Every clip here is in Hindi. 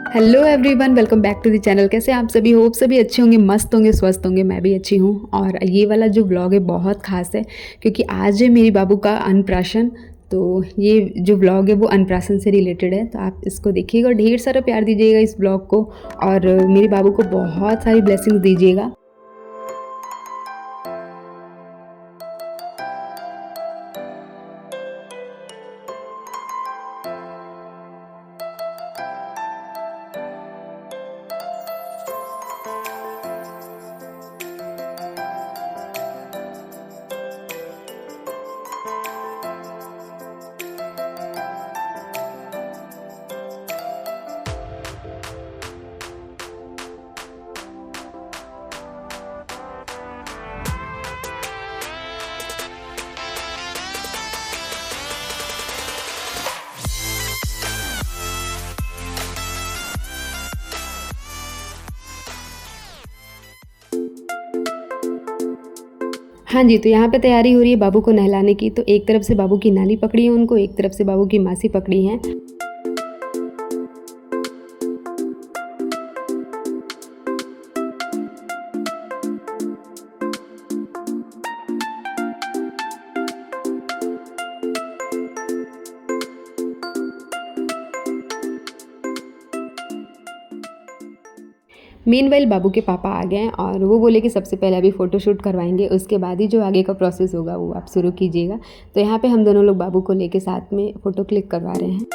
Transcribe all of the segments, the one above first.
Hello everyone, welcome back to the channel. कैसे आप सभी? होप सभी अच्छे होंगे, मस्त होंगे, स्वस्थ होंगे। मैं भी अच्छी हूँ। और ये वाला जो ब्लॉग है बहुत ख़ास है क्योंकि आज है मेरी बाबू का अन्नप्राशन। तो ये जो ब्लॉग है वो अन्नप्राशन से रिलेटेड है, तो आप इसको देखिएगा और ढेर सारा प्यार दीजिएगा इस ब्लॉग को और मेरे बाबू को बहुत सारी ब्लेसिंग्स दीजिएगा। हाँ जी, तो यहाँ पे तैयारी हो रही है बाबू को नहलाने की। तो एक तरफ से बाबू की नानी पकड़ी है उनको, एक तरफ से बाबू की मासी पकड़ी हैं। मीनवाइल बाबू के पापा आ गए हैं और वो बोले कि सबसे पहले अभी फ़ोटोशूट करवाएंगे, उसके बाद ही जो आगे का प्रोसेस होगा वो आप शुरू कीजिएगा। तो यहाँ पे हम दोनों लोग बाबू को लेके साथ में फ़ोटो क्लिक करवा रहे हैं।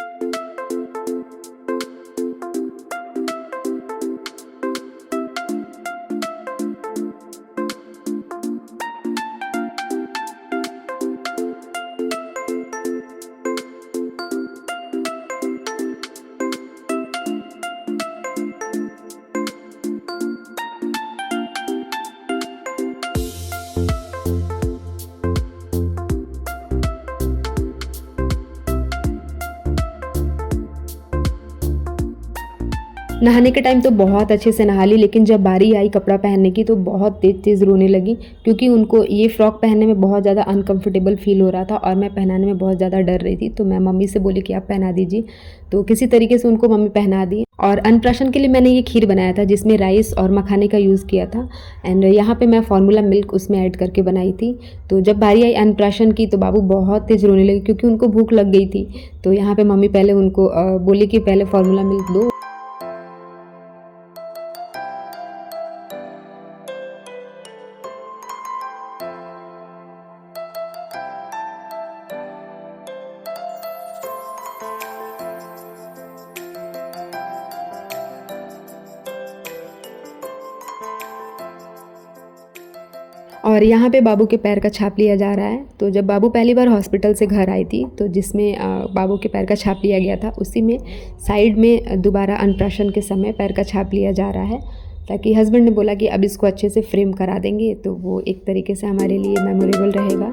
नहाने के टाइम तो बहुत अच्छे से नहा ली, लेकिन जब बारी आई कपड़ा पहनने की तो बहुत तेज़ तेज़ रोने लगी क्योंकि उनको ये फ़्रॉक पहनने में बहुत ज़्यादा अनकंफर्टेबल फ़ील हो रहा था और मैं पहनाने में बहुत ज़्यादा डर रही थी। तो मैं मम्मी से बोली कि आप पहना दीजिए। तो किसी तरीके से उनको मम्मी पहना दी। और अन्नप्राशन के लिए मैंने ये खीर बनाया था जिसमें राइस और मखाने का यूज़ किया था एंड यहाँ पे मैं फार्मूला मिल्क उसमें ऐड करके बनाई थी। तो जब बारी आई अन्नप्राशन की तो बाबू बहुत तेज़ रोने लगे क्योंकि उनको भूख लग गई थी। तो यहाँ पे मम्मी पहले उनको बोली कि पहले फार्मूला मिल्क दो। और यहाँ पे बाबू के पैर का छाप लिया जा रहा है। तो जब बाबू पहली बार हॉस्पिटल से घर आई थी तो जिसमें बाबू के पैर का छाप लिया गया था उसी में साइड में दोबारा अन्नप्राशन के समय पैर का छाप लिया जा रहा है, ताकि हस्बैंड ने बोला कि अब इसको अच्छे से फ्रेम करा देंगे तो वो एक तरीके से हमारे लिए मेमोरेबल रहेगा।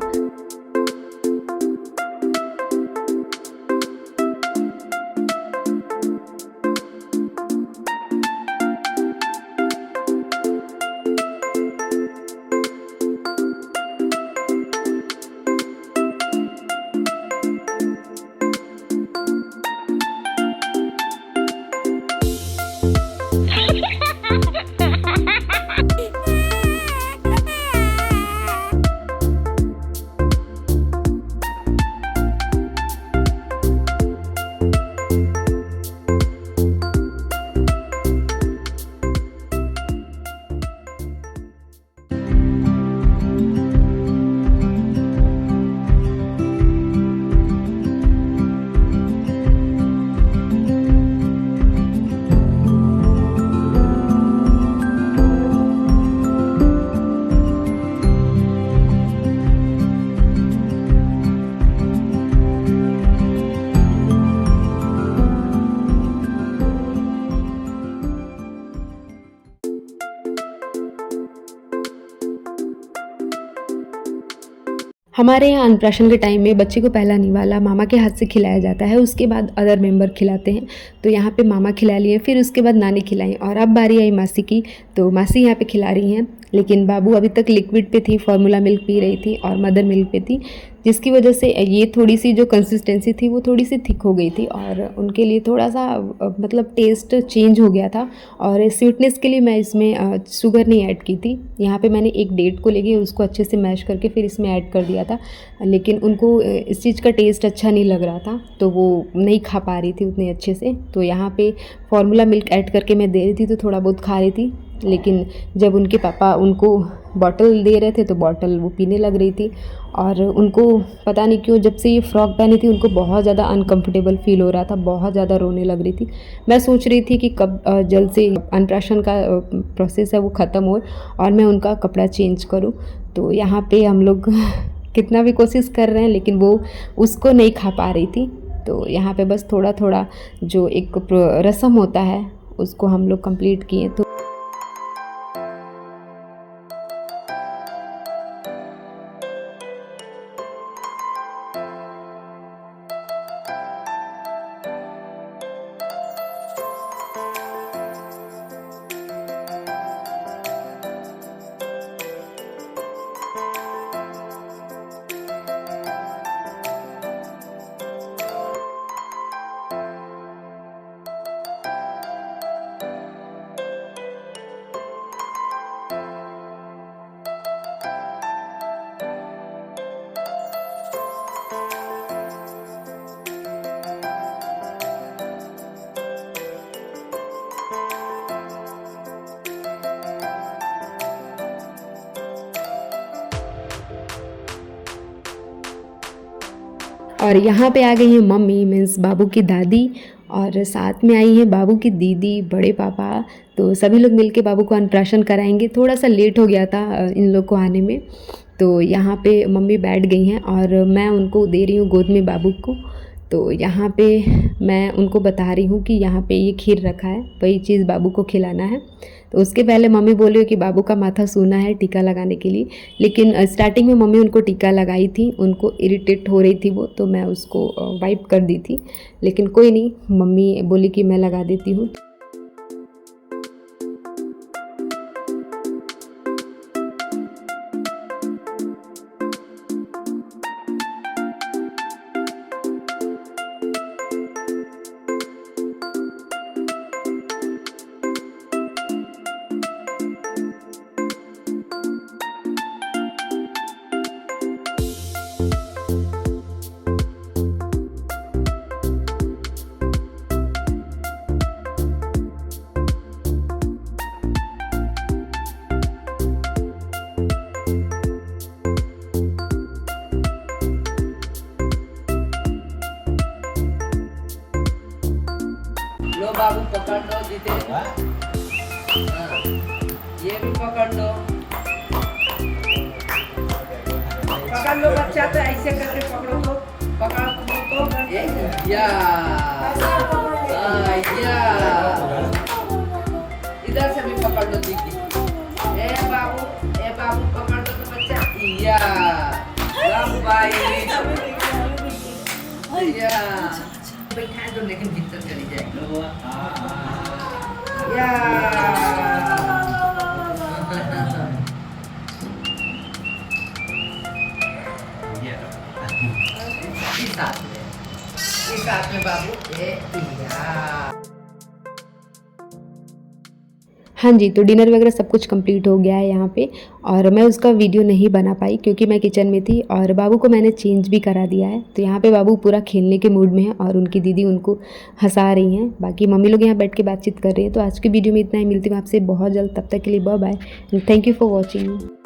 हमारे यहाँ अन्नप्राशन के टाइम में बच्चे को पहला निवाला मामा के हाथ से खिलाया जाता है, उसके बाद अदर मेंबर खिलाते हैं। तो यहाँ पे मामा खिला लिए, फिर उसके बाद नानी खिलाई और अब बारी आई मासी की। तो मासी यहाँ पे खिला रही हैं लेकिन बाबू अभी तक लिक्विड पे थी, फार्मूला मिल्क पी रही थी और मदर मिल्क पे थी, जिसकी वजह से ये थोड़ी सी जो कंसिस्टेंसी थी वो थोड़ी सी थिक हो गई थी और उनके लिए थोड़ा सा मतलब टेस्ट चेंज हो गया था। और स्वीटनेस के लिए मैं इसमें शुगर नहीं ऐड की थी। यहाँ पे मैंने एक डेट को लेके उसको अच्छे से मैश करके फिर इसमें ऐड कर दिया था, लेकिन उनको इस चीज़ का टेस्ट अच्छा नहीं लग रहा था तो वो नहीं खा पा रही थी उतने अच्छे से। तो यहाँ पे फार्मूला मिल्क ऐड करके मैं दे रही थी तो थोड़ा बहुत खा रही थी, लेकिन जब उनके पापा उनको बॉटल दे रहे थे तो बॉटल वो पीने लग रही थी। और उनको पता नहीं क्यों जब से ये फ़्रॉक पहनी थी उनको बहुत ज़्यादा अनकंफर्टेबल फ़ील हो रहा था, बहुत ज़्यादा रोने लग रही थी। मैं सोच रही थी कि कब जल्द से अनप्राशन का प्रोसेस है वो ख़त्म हो और मैं उनका कपड़ा चेंज करूँ। तो यहाँ पे हम लोग कितना भी कोशिश कर रहे हैं लेकिन वो उसको नहीं खा पा रही थी। तो यहाँ पे बस थोड़ा थोड़ा जो एक रस्म होता है उसको हम लोग कंप्लीट किए। तो और यहाँ पे आ गई हैं मम्मी मीन्स बाबू की दादी, और साथ में आई हैं बाबू की दीदी, बड़े पापा। तो सभी लोग मिलके बाबू को अन्नप्राशन कराएंगे। थोड़ा सा लेट हो गया था इन लोग को आने में। तो यहाँ पे मम्मी बैठ गई हैं और मैं उनको दे रही हूँ गोद में बाबू को। तो यहाँ पे मैं उनको बता रही हूँ कि यहाँ पे ये खीर रखा है, वही चीज़ बाबू को खिलाना है। तो उसके पहले मम्मी बोली कि बाबू का माथा सूना है टीका लगाने के लिए, लेकिन स्टार्टिंग में मम्मी उनको टीका लगाई थी, उनको इरिटेट हो रही थी वो, तो मैं उसको वाइप कर दी थी। लेकिन कोई नहीं, मम्मी बोली कि मैं लगा देती हूँ। लो बाबू पकड़ लो जीते। हाँ, ये भी पकड़ लो। पकड़ लो बच्चा, तो ऐसे करके पकड़ो तो पकड़ो तो या इधर से भी पकड़ लो दीदी। ए बाबू पकड़ लो तो बच्चा या भाई या बैठा दो, लेकिन भीतर चली जाएगी या साथ में बाबू या। हाँ जी, तो डिनर वगैरह सब कुछ कंप्लीट हो गया है यहाँ पे, और मैं उसका वीडियो नहीं बना पाई क्योंकि मैं किचन में थी, और बाबू को मैंने चेंज भी करा दिया है। तो यहाँ पे बाबू पूरा खेलने के मूड में है और उनकी दीदी उनको हंसा रही हैं, बाकी मम्मी लोग यहाँ बैठ के बातचीत कर रही हैं। तो आज की वीडियो में इतना ही, मिलती हूँ आपसे बहुत जल्द, तब तक के लिए bye bye, thank you for watching.